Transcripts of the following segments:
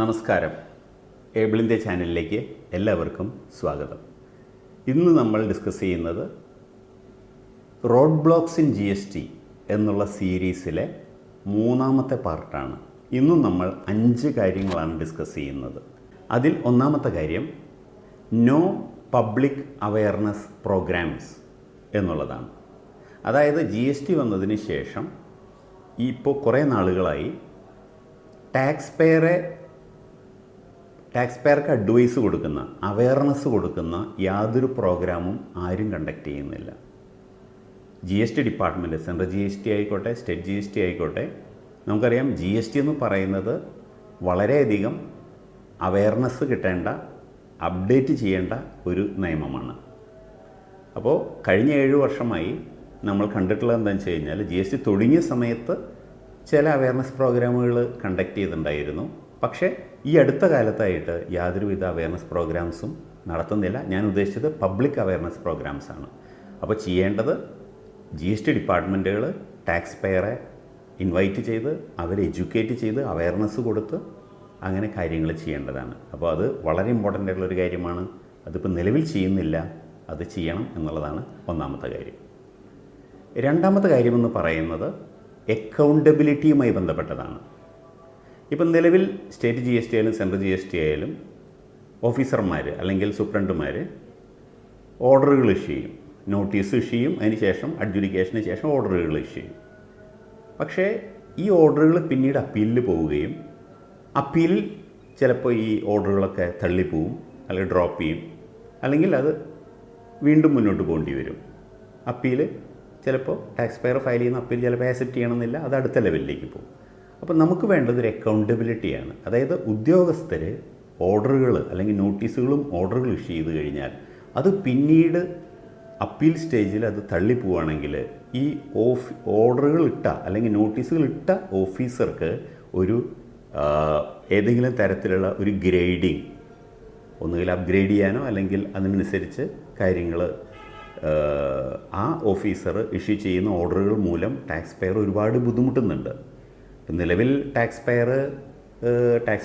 നമസ്കാരം. Able India ചാനലിലേക്ക് എല്ലാവർക്കും സ്വാഗതം. ഇന്ന് നമ്മൾ ഡിസ്കസ് ചെയ്യുന്നത് റോഡ് ബ്ലോക്സ് ഇൻ GST എന്നുള്ള സീരീസിലെ മൂന്നാമത്തെ പാർട്ടാണ്. ഇന്നും നമ്മൾ 5 കാര്യങ്ങളാണ് ഡിസ്കസ് ചെയ്യുന്നത്. അതിൽ ഒന്നാമത്തെ കാര്യം നോ പബ്ലിക് അവയർനെസ് പ്രോഗ്രാംസ് എന്നുള്ളതാണ്. അതായത് GST വന്നതിന് ശേഷം ഇപ്പോൾ കുറേ നാളുകളായി ടാക്സ് പേയർക്ക് അഡ്വൈസ് കൊടുക്കുന്ന, അവയർനെസ് കൊടുക്കുന്ന യാതൊരു പ്രോഗ്രാമും ആരും കണ്ടക്ട് ചെയ്യുന്നില്ല. GST ഡിപ്പാർട്ട്മെൻറ്റ്, സെൻട്രൽ GST ആയിക്കോട്ടെ, സ്റ്റേറ്റ് GST ആയിക്കോട്ടെ, നമുക്കറിയാം GST എന്ന് പറയുന്നത് വളരെയധികം അവയർനെസ് കിട്ടേണ്ട, അപ്ഡേറ്റ് ചെയ്യേണ്ട ഒരു നിയമമാണ്. അപ്പോൾ കഴിഞ്ഞ 7 വർഷമായി നമ്മൾ കണ്ടിട്ടുള്ളത് എന്താണെന്ന് വെച്ച് കഴിഞ്ഞാൽ GST തുടങ്ങിയ സമയത്ത് ചില അവയർനെസ് പ്രോഗ്രാമുകൾ കണ്ടക്ട് ചെയ്തിട്ടുണ്ടായിരുന്നു. പക്ഷേ ഈ അടുത്ത കാലത്തായിട്ട് യാതൊരുവിധ അവയർനെസ് പ്രോഗ്രാംസും നടത്തുന്നില്ല. ഞാൻ ഉദ്ദേശിച്ചത് പബ്ലിക് അവയർനെസ് പ്രോഗ്രാംസാണ്. അപ്പോൾ ചെയ്യേണ്ടത് GST ഡിപ്പാർട്ട്മെൻറ്റുകൾ ടാക്സ് പെയറെ ഇൻവൈറ്റ് ചെയ്ത് അവരെ എഡ്യൂക്കേറ്റ് ചെയ്ത് അവയർനെസ് കൊടുത്ത് അങ്ങനെ കാര്യങ്ങൾ ചെയ്യേണ്ടതാണ്. അപ്പോൾ അത് വളരെ ഇമ്പോർട്ടൻ്റ് ആയിട്ടുള്ളൊരു കാര്യമാണ്. അതിപ്പോൾ നിലവിൽ ചെയ്യുന്നില്ല, അത് ചെയ്യണം എന്നുള്ളതാണ് ഒന്നാമത്തെ കാര്യം. രണ്ടാമത്തെ കാര്യമെന്ന് പറയുന്നത് അക്കൗണ്ടബിലിറ്റിയുമായി ബന്ധപ്പെട്ടതാണ്. ഇപ്പം നിലവിൽ സ്റ്റേറ്റ് GST ആയാലും സെൻട്രൽ GST ആയാലും ഓഫീസർമാർ അല്ലെങ്കിൽ സൂപ്രണ്ടുമാർ ഓർഡറുകൾ ഇഷ്യൂ ചെയ്യും, നോട്ടീസ് ഇഷ്യൂ ചെയ്യും, അതിന് ശേഷം അഡ്ജുഡിക്കേഷന് ശേഷം ഓർഡറുകൾ ഇഷ്യൂ ചെയ്യും. പക്ഷേ ഈ ഓർഡറുകൾ പിന്നീട് അപ്പീലിൽ പോവുകയും അപ്പീലിൽ ചിലപ്പോൾ ഈ ഓർഡറുകളൊക്കെ തള്ളിപ്പോവും, അല്ലെങ്കിൽ ഡ്രോപ്പ് ചെയ്യും, അല്ലെങ്കിൽ അത് വീണ്ടും മുന്നോട്ട് പോകേണ്ടി വരും. അപ്പീൽ ചിലപ്പോൾ ടാക്സ് പെയർ ഫയൽ ചെയ്യുന്ന അപ്പീൽ ചിലപ്പോൾ ആക്സെപ്റ്റ് ചെയ്യണമെന്നില്ല, അത് അടുത്ത ലെവലിലേക്ക് പോകും. അപ്പോൾ നമുക്ക് വേണ്ടത് ഒരു അക്കൗണ്ടബിലിറ്റിയാണ്. അതായത് ഉദ്യോഗസ്ഥർ ഓർഡറുകൾ അല്ലെങ്കിൽ നോട്ടീസുകളും ഓർഡറുകൾ ഇഷ്യൂ ചെയ്ത് കഴിഞ്ഞാൽ അത് പിന്നീട് അപ്പീൽ സ്റ്റേജിൽ അത് തള്ളിപ്പോവുകയാണെങ്കിൽ ഈ ഓർഡറുകൾ ഇട്ട അല്ലെങ്കിൽ നോട്ടീസുകൾ ഇട്ട ഓഫീസർക്ക് ഒരു ഏതെങ്കിലും തരത്തിലുള്ള ഒരു ഗ്രേഡിങ്, ഒന്നുകിൽ അപ്ഗ്രേഡ് ചെയ്യാനോ അല്ലെങ്കിൽ അതിനനുസരിച്ച് കാര്യങ്ങൾ ആ ഓഫീസർ ഇഷ്യൂ ചെയ്യുന്ന ഓർഡറുകൾ മൂലം ടാക്സ് പെയർ ഒരുപാട് ബുദ്ധിമുട്ടുന്നുണ്ട്. നിലവിൽ ടാക്സ്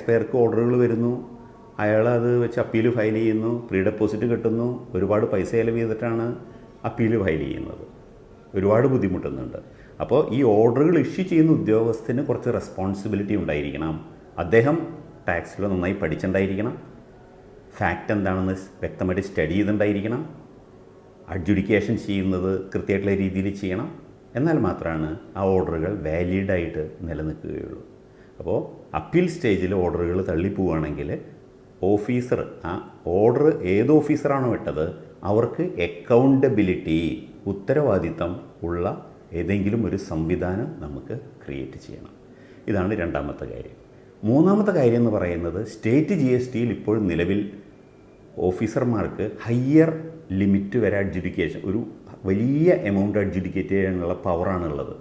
പെയർക്ക് ഓർഡറുകൾ വരുന്നു, അയാൾ അത് വെച്ച് അപ്പീൽ ഫയൽ ചെയ്യുന്നു, പ്രീ ഡെപ്പോസിറ്റ് കിട്ടുന്നു, ഒരുപാട് പൈസ ചെലവ് ചെയ്തിട്ടാണ് അപ്പീൽ ഫയൽ ചെയ്യുന്നത്, ഒരുപാട് ബുദ്ധിമുട്ടുന്നുണ്ട്. അപ്പോൾ ഈ ഓർഡറുകൾ ഇഷ്യൂ ചെയ്യുന്ന ഉദ്യോഗസ്ഥന് കുറച്ച് റെസ്പോൺസിബിലിറ്റി ഉണ്ടായിരിക്കണം. അദ്ദേഹം ടാക്സിൽ നന്നായി പഠിച്ചിട്ടുണ്ടായിരിക്കണം, ഫാക്റ്റ് എന്താണെന്ന് വ്യക്തമായിട്ട് സ്റ്റഡി ചെയ്തിട്ടുണ്ടായിരിക്കണം, അഡ്ജുഡിക്കേഷൻ ചെയ്യുന്നത് കൃത്യമായിട്ടുള്ള രീതിയിൽ ചെയ്യണം. എന്നാൽ മാത്രമാണ് ആ ഓർഡറുകൾ വാലിഡായിട്ട് നിലനിൽക്കുകയുള്ളൂ. അപ്പോൾ അപ്പീൽ സ്റ്റേജിൽ ഓർഡറുകൾ തള്ളിപ്പോവുകയാണെങ്കിൽ ഓഫീസർ, ആ ഓർഡർ ഏത് ഓഫീസറാണോ ഇട്ടത് അവർക്ക് അക്കൗണ്ടബിലിറ്റി, ഉത്തരവാദിത്തം ഉള്ള ഏതെങ്കിലും ഒരു സംവിധാനം നമുക്ക് ക്രിയേറ്റ് ചെയ്യണം. ഇതാണ് രണ്ടാമത്തെ കാര്യം. മൂന്നാമത്തെ കാര്യം എന്ന് പറയുന്നത് സ്റ്റേറ്റ് GSTയിൽ ഇപ്പോൾ നിലവിൽ ഓഫീസർമാർക്ക് ഹയ്യർ ലിമിറ്റ് വരെ അഡ്ജുഡിക്കേഷൻ, ഒരു വലിയ എമൗണ്ട് അഡ്ജുഡിക്കേറ്റ് ചെയ്യാനുള്ള പവറാണുള്ളത്.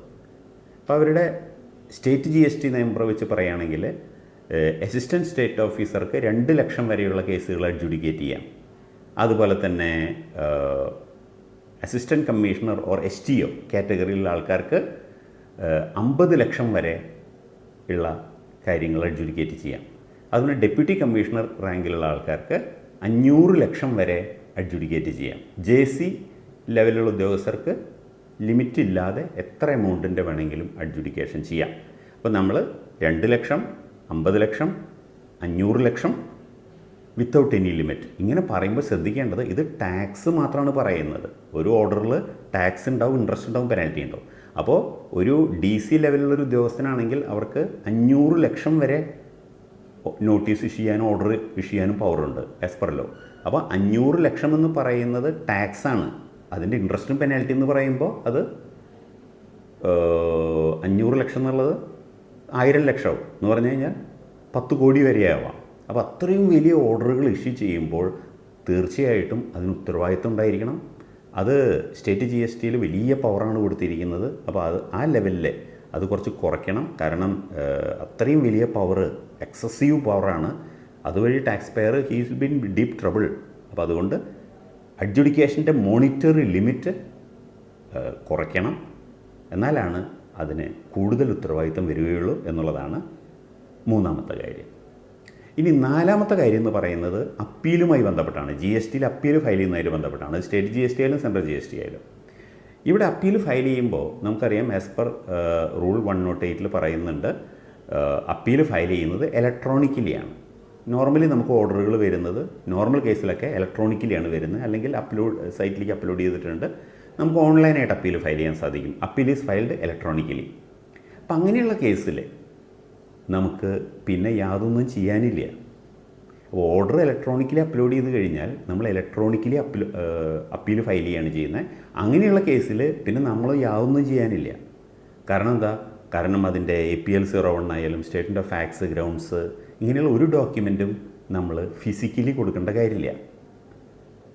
അപ്പോൾ അവരുടെ സ്റ്റേറ്റ് GST നിയമം വെച്ച് പറയുകയാണെങ്കിൽ അസിസ്റ്റൻറ്റ് സ്റ്റേറ്റ് ഓഫീസർക്ക് 2 ലക്ഷം വരെയുള്ള കേസുകൾ അഡ്ജുഡിക്കേറ്റ് ചെയ്യാം. അതുപോലെ തന്നെ അസിസ്റ്റൻറ്റ് കമ്മീഷണർ ഓർ STO കാറ്റഗറിയിലുള്ള ആൾക്കാർക്ക് 50 ലക്ഷം വരെ ഉള്ള കാര്യങ്ങൾ അഡ്ജുഡിക്കേറ്റ് ചെയ്യാം. അതുപോലെ ഡെപ്യൂട്ടി കമ്മീഷണർ റാങ്കിലുള്ള ആൾക്കാർക്ക് 500 ലക്ഷം വരെ അഡ്ജുഡിക്കേറ്റ് ചെയ്യാം. JC ലെവലുള്ള ഉദ്യോഗസ്ഥർക്ക് ലിമിറ്റ് ഇല്ലാതെ എത്ര എമൗണ്ടിൻ്റെ വേണമെങ്കിലും അഡ്ജുഡിക്കേഷൻ ചെയ്യാം. അപ്പോൾ നമ്മൾ 2 ലക്ഷം, 50 ലക്ഷം, 500 ലക്ഷം വിത്തൗട്ട് എനി ലിമിറ്റ് ഇങ്ങനെ പറയുമ്പോൾ ശ്രദ്ധിക്കേണ്ടത് ഇത് ടാക്സ് മാത്രമാണ് പറയുന്നത്. ഒരു ഓർഡറിൽ ടാക്സ് ഉണ്ടാവും, ഇൻട്രസ്റ്റ് ഉണ്ടാവും, പെനാൽറ്റി ഉണ്ടാവും. അപ്പോൾ ഒരു DC ലെവലിലുള്ളൊരു ഉദ്യോഗസ്ഥനാണെങ്കിൽ അവർക്ക് 500 ലക്ഷം വരെ നോട്ടീസ് ഇഷ്യൂ ചെയ്യാനും ഓർഡർ ഇഷ്യൂ ചെയ്യാനും പവറുണ്ട് ആസ് പെർ ലോ. അപ്പോൾ 500 ലക്ഷം എന്ന് പറയുന്നത് ടാക്സാണ്. അതിൻ്റെ ഇൻട്രസ്റ്റും പെനാൽറ്റി എന്ന് പറയുമ്പോൾ അത് 500 ലക്ഷം എന്നുള്ളത് 1000 ലക്ഷമാവും എന്ന് പറഞ്ഞു കഴിഞ്ഞാൽ 10 കോടി വരെ ആവാം. അപ്പോൾ അത്രയും വലിയ ഓർഡറുകൾ ഇഷ്യൂ ചെയ്യുമ്പോൾ തീർച്ചയായിട്ടും അതിന് ഉത്തരവാദിത്വം ഉണ്ടായിരിക്കണം. അത് സ്റ്റേറ്റ് GSTയിൽ വലിയ പവറാണ് കൊടുത്തിരിക്കുന്നത്. അപ്പോൾ അത് ആ ലെവലിൽ അത് കുറച്ച് കുറയ്ക്കണം. കാരണം അത്രയും വലിയ പവർ, എക്സസീവ് പവറാണ്. അതുവഴി tax pair he's been deep trouble. അപ്പോൾ അതുകൊണ്ട് അഡ്ജുഡിക്കേഷൻ്റെ മോണിറ്ററി ലിമിറ്റ് കുറയ്ക്കണം. എന്നാലാണ് അതിന് കൂടുതൽ ഉത്തരവാദിത്തം വരികയുള്ളൂ എന്നുള്ളതാണ് മൂന്നാമത്തെ കാര്യം. ഇനി നാലാമത്തെ കാര്യം എന്ന് പറയുന്നത് അപ്പീലുമായി ബന്ധപ്പെട്ടാണ്. ജി എസ് ടിയിൽ അപ്പീൽ ഫയൽ ചെയ്യുന്നതിന് ബന്ധപ്പെട്ടാണ്. സ്റ്റേറ്റ് ജി എസ് ടി ആയാലും സെൻട്രൽ ജി എസ് ടി ആയാലും. ഇവിടെ അപ്പീൽ ഫയൽ ചെയ്യുമ്പോൾ നമുക്കറിയാം ആസ് പെർ റൂൾ 108 പറയുന്നുണ്ട് അപ്പീൽ ഫയൽ ചെയ്യുന്നത് ഇലക്ട്രോണിക്കലിയാണ്. നോർമലി നമുക്ക് ഓർഡറുകൾ വരുന്നത് നോർമൽ കേസിലൊക്കെ ഇലക്ട്രോണിക്കലിയാണ് വരുന്നത്, അല്ലെങ്കിൽ സൈറ്റിലേക്ക് അപ്ലോഡ് ചെയ്തിട്ടുണ്ട്. നമുക്ക് ഓൺലൈനായിട്ട് അപ്പീൽ ഫയൽ ചെയ്യാൻ സാധിക്കും. Appeal is filed electronically. അപ്പം അങ്ങനെയുള്ള കേസിൽ നമുക്ക് പിന്നെ യാതൊന്നും ചെയ്യാനില്ല. ഓർഡർ ഇലക്ട്രോണിക്കലി അപ്ലോഡ് ചെയ്ത് കഴിഞ്ഞാൽ നമ്മൾ ഇലക്ട്രോണിക്കലി അപ്പീൽ ഫയൽ ചെയ്യുകയാണ് ചെയ്യുന്നത്. അങ്ങനെയുള്ള കേസിൽ പിന്നെ നമ്മൾ യാതൊന്നും ചെയ്യാനില്ല. കാരണം എന്താ? കാരണം അതിൻ്റെ APL 01 ആയാലും സ്റ്റേറ്റ്മെൻറ്റ് ഓഫ് ഫാക്ട്സ്, ഗ്രൗണ്ട്സ്, ഇങ്ങനെയുള്ള ഒരു ഡോക്യുമെൻറ്റും നമ്മൾ ഫിസിക്കലി കൊടുക്കേണ്ട കാര്യമില്ല.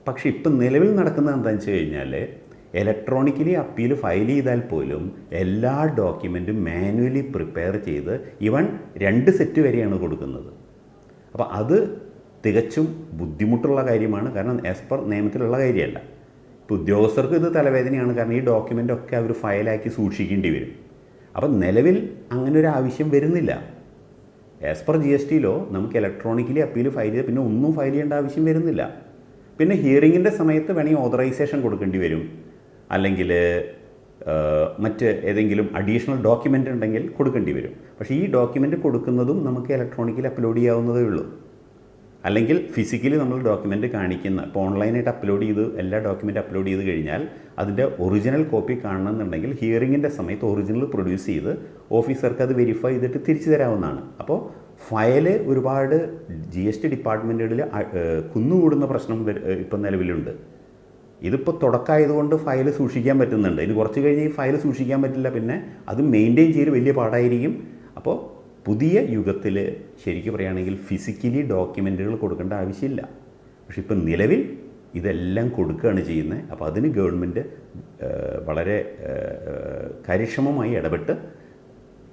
പക്ഷേ ഇപ്പം നിലവിൽ നടക്കുന്നത് എന്താണെന്ന് വെച്ച് കഴിഞ്ഞാൽ ഇലക്ട്രോണിക്കലി അപ്പീൽ ഫയൽ ചെയ്താൽ പോലും എല്ലാ ഡോക്യുമെൻറ്റും മാനുവലി പ്രിപ്പയർ ചെയ്ത് ഈവൻ 2 സെറ്റ് വരെയാണ് കൊടുക്കുന്നത്. അപ്പോൾ അത് തികച്ചും ബുദ്ധിമുട്ടുള്ള കാര്യമാണ്. കാരണം ആസ് പെർ നിയമത്തിലുള്ള കാര്യമല്ല. ഇപ്പോൾ ഉദ്യോഗസ്ഥർക്ക് ഇത് തലവേദനയാണ്. കാരണം ഈ ഡോക്യുമെൻ്റൊക്കെ അവർ ഫയലാക്കി സൂക്ഷിക്കേണ്ടി വരും. അപ്പം നിലവിൽ അങ്ങനെ ഒരു ആവശ്യം വരുന്നില്ല. ആസ് പെർ GST ലോ നമുക്ക് ഇലക്ട്രോണിക്കലി അപ്പീൽ ഫയൽ ചെയ്ത് പിന്നെ ഒന്നും ഫയൽ ചെയ്യേണ്ട ആവശ്യം വരുന്നില്ല. പിന്നെ ഹിയറിങ്ങിൻ്റെ സമയത്ത് വേണമെങ്കിൽ ഓതറൈസേഷൻ കൊടുക്കേണ്ടി വരും, അല്ലെങ്കിൽ മറ്റ് ഏതെങ്കിലും അഡീഷണൽ ഡോക്യുമെൻ്റ് ഉണ്ടെങ്കിൽ കൊടുക്കേണ്ടി വരും. പക്ഷേ ഈ ഡോക്യുമെൻ്റ് കൊടുക്കുന്നതും നമുക്ക് ഇലക്ട്രോണിക്കലി അപ്ലോഡ് ചെയ്യാവുന്നതേ ഉള്ളൂ. അല്ലെങ്കിൽ ഫിസിക്കലി നമ്മൾ ഡോക്യുമെൻ്റ് കാണിക്കുന്ന, ഇപ്പോൾ ഓൺലൈനായിട്ട് അപ്ലോഡ് ചെയ്ത് എല്ലാ ഡോക്യുമെൻ്റ് അപ്ലോഡ് ചെയ്ത് കഴിഞ്ഞാൽ അതിൻ്റെ ഒറിജിനൽ കോപ്പി കാണണമെന്നുണ്ടെങ്കിൽ ഹിയറിങ്ങിൻ്റെ സമയത്ത് ഒറിജിനൽ പ്രൊഡ്യൂസ് ചെയ്ത് ഓഫീസർക്ക് അത് വെരിഫൈ ചെയ്തിട്ട് തിരിച്ചു തരാവുന്നതാണ്. അപ്പോൾ ഫയല് ഒരുപാട് GST ഡിപ്പാർട്ട്മെൻറ്റുകളിൽ കുന്നുകൂടുന്ന പ്രശ്നം ഇപ്പം നിലവിലുണ്ട്. ഇതിപ്പോൾ തുടക്കമായതുകൊണ്ട് ഫയൽ സൂക്ഷിക്കാൻ പറ്റുന്നുണ്ട്. ഇനി കുറച്ച് കഴിഞ്ഞ് ഈ ഫയൽ സൂക്ഷിക്കാൻ പറ്റില്ല, പിന്നെ അത് മെയിൻറ്റെയിൻ ചെയ്ത് വലിയ പാടായിരിക്കും. അപ്പോൾ പുതിയ യുഗത്തിൽ ശരിക്കും പറയുകയാണെങ്കിൽ ഫിസിക്കലി ഡോക്യുമെൻറ്റുകൾ കൊടുക്കേണ്ട ആവശ്യമില്ല. പക്ഷെ ഇപ്പം നിലവിൽ ഇതെല്ലാം കൊടുക്കുകയാണ് ചെയ്യുന്നത്. അപ്പോൾ അതിന് ഗവൺമെൻറ് വളരെ കാര്യക്ഷമമായി ഇടപെട്ട്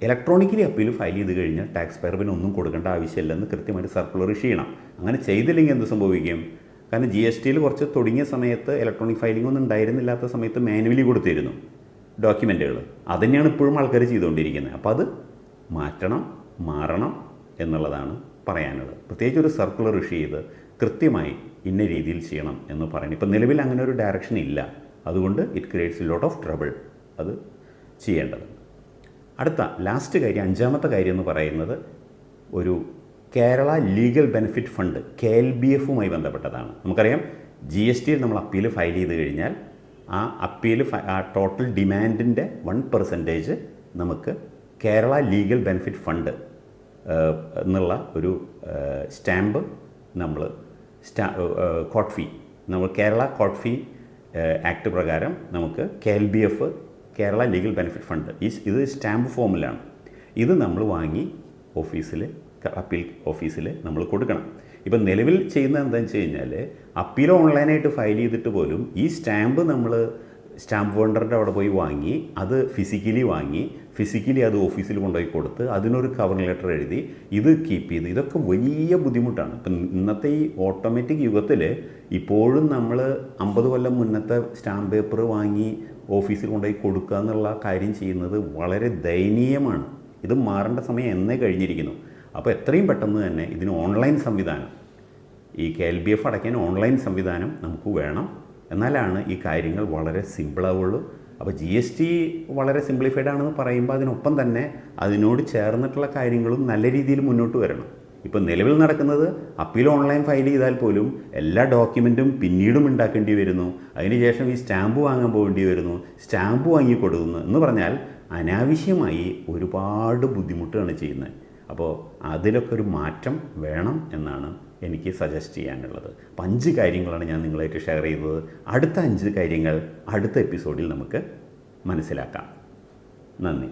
ഇലക്ട്രോണിക്കലി അപ്പീൽ ഫയൽ ചെയ്ത് കഴിഞ്ഞാൽ ടാക്സ് പെയർ പിന്നെ ഒന്നും കൊടുക്കേണ്ട ആവശ്യമില്ലെന്ന് കൃത്യമായിട്ട് സർക്കുലർ ഇഷ്യൂ ചെയ്യണം. അങ്ങനെ ചെയ്തില്ലെങ്കിൽ എന്ത് സംഭവിക്കും? കാരണം GST കുറച്ച് തുടങ്ങിയ സമയത്ത് ഇലക്ട്രോണിക് ഫയലിംഗ് ഒന്നും ഉണ്ടായിരുന്നില്ലാത്ത സമയത്ത് മാനുവലി കൊടുത്തിരുന്നു ഡോക്യുമെൻറ്റുകൾ. അതുതന്നെയാണ് ഇപ്പോഴും ആൾക്കാർ ചെയ്തുകൊണ്ടിരിക്കുന്നത്. അപ്പോൾ അത് മാറണം എന്നുള്ളതാണ് പറയാനുള്ളത്. പ്രത്യേകിച്ച് ഒരു സർക്കുലർ ഇഷ്യൂ ചെയ്ത് കൃത്യമായി ഇന്ന രീതിയിൽ ചെയ്യണം എന്ന് പറയുന്നത്. ഇപ്പം നിലവിൽ അങ്ങനെ ഒരു ഡയറക്ഷൻ ഇല്ല. അതുകൊണ്ട് it creates lot of trouble അത് ചെയ്യേണ്ടത്. അടുത്ത ലാസ്റ്റ് കാര്യം, അഞ്ചാമത്തെ കാര്യം എന്ന് പറയുന്നത് ഒരു കേരള ലീഗൽ ബെനിഫിറ്റ് ഫണ്ട് KLBFുമായി ബന്ധപ്പെട്ടതാണ്. നമുക്കറിയാം GST നമ്മൾ അപ്പീൽ ഫയൽ ചെയ്ത് കഴിഞ്ഞാൽ ആ അപ്പീൽ ആ ടോട്ടൽ ഡിമാൻഡിൻ്റെ 1% നമുക്ക് കേരള ലീഗൽ ബെനിഫിറ്റ് ഫണ്ട് എന്നുള്ള ഒരു സ്റ്റാമ്പ് നമ്മൾ കോർട്ട് ഫീ നമ്മൾ കേരള കോർട്ട് ഫീ ആക്ട് പ്രകാരം നമുക്ക് KLBF Kerala legal benefit fund ഇത് സ്റ്റാമ്പ് ഫോമിലാണ്. ഇത് നമ്മൾ വാങ്ങി ഓഫീസിൽ അപ്പീൽ ഓഫീസിൽ നമ്മൾ കൊടുക്കണം. ഇപ്പം നിലവിൽ ചെയ്യുന്നത് എന്താണെന്ന് വെച്ച് കഴിഞ്ഞാൽ അപ്പീൽ ഓൺലൈനായിട്ട് ഫയൽ ചെയ്തിട്ട് പോലും ഈ സ്റ്റാമ്പ് നമ്മൾ സ്റ്റാമ്പ് വെണ്ടറിൻ്റെ അവിടെ പോയി വാങ്ങി അത് ഫിസിക്കലി അത് ഓഫീസിൽ കൊണ്ടുപോയി കൊടുത്ത് അതിനൊരു കവറിംഗ് ലെറ്റർ എഴുതി ഇത് കീപ്പ് ചെയ്ത്, ഇതൊക്കെ വലിയ ബുദ്ധിമുട്ടാണ്. ഇപ്പം ഇന്നത്തെ ഈ ഓട്ടോമാറ്റിക് യുഗത്തിൽ ഇപ്പോഴും നമ്മൾ 50 കൊല്ലം മുന്നത്തെ സ്റ്റാമ്പ് പേപ്പർ വാങ്ങി ഓഫീസിൽ കൊണ്ടുപോയി കൊടുക്കുക എന്നുള്ള കാര്യം ചെയ്യുന്നത് വളരെ ദയനീയമാണ്. ഇത് മാറേണ്ട സമയം എന്നേ കഴിഞ്ഞിരിക്കുന്നു. അപ്പോൾ എത്രയും പെട്ടെന്ന് തന്നെ ഇതിന് ഓൺലൈൻ സംവിധാനം, ഈ KLBF അടയ്ക്കാൻ ഓൺലൈൻ സംവിധാനം നമുക്ക് വേണം. എന്നാലാണ് ഈ കാര്യങ്ങൾ വളരെ സിമ്പിളാവുള്ളൂ. അപ്പോൾ GST വളരെ സിംപ്ലിഫൈഡ് ആണെന്ന് പറയുമ്പോൾ അതിനൊപ്പം തന്നെ അതിനോട് ചേർന്നിട്ടുള്ള കാര്യങ്ങളും നല്ല രീതിയിൽ മുന്നോട്ട് വരണം. ഇപ്പോൾ നിലവിൽ നടക്കുന്നത് അപ്പീൽ ഓൺലൈൻ ഫയൽ ചെയ്താൽ പോലും എല്ലാ ഡോക്യുമെൻറ്റും പിന്നീടും ഉണ്ടാക്കേണ്ടി വരുന്നു. അതിനുശേഷം ഈ സ്റ്റാമ്പ് വാങ്ങാൻ പോകേണ്ടി വരുന്നു, സ്റ്റാമ്പ് വാങ്ങിക്കൊടുക്കുന്നു എന്ന് പറഞ്ഞാൽ അനാവശ്യമായി ഒരുപാട് ബുദ്ധിമുട്ടാണ് ചെയ്യുന്നത്. അപ്പോൾ അതിലൊക്കെ ഒരു മാറ്റം വേണം എന്നാണ് എനിക്ക് സജസ്റ്റ് ചെയ്യാനുള്ളത്. അപ്പോൾ 5 കാര്യങ്ങളാണ് ഞാൻ നിങ്ങളായിട്ട് ഷെയർ ചെയ്തത്. അടുത്ത 5 കാര്യങ്ങൾ അടുത്ത എപ്പിസോഡിൽ നമുക്ക് മനസ്സിലാക്കാം. നന്ദി.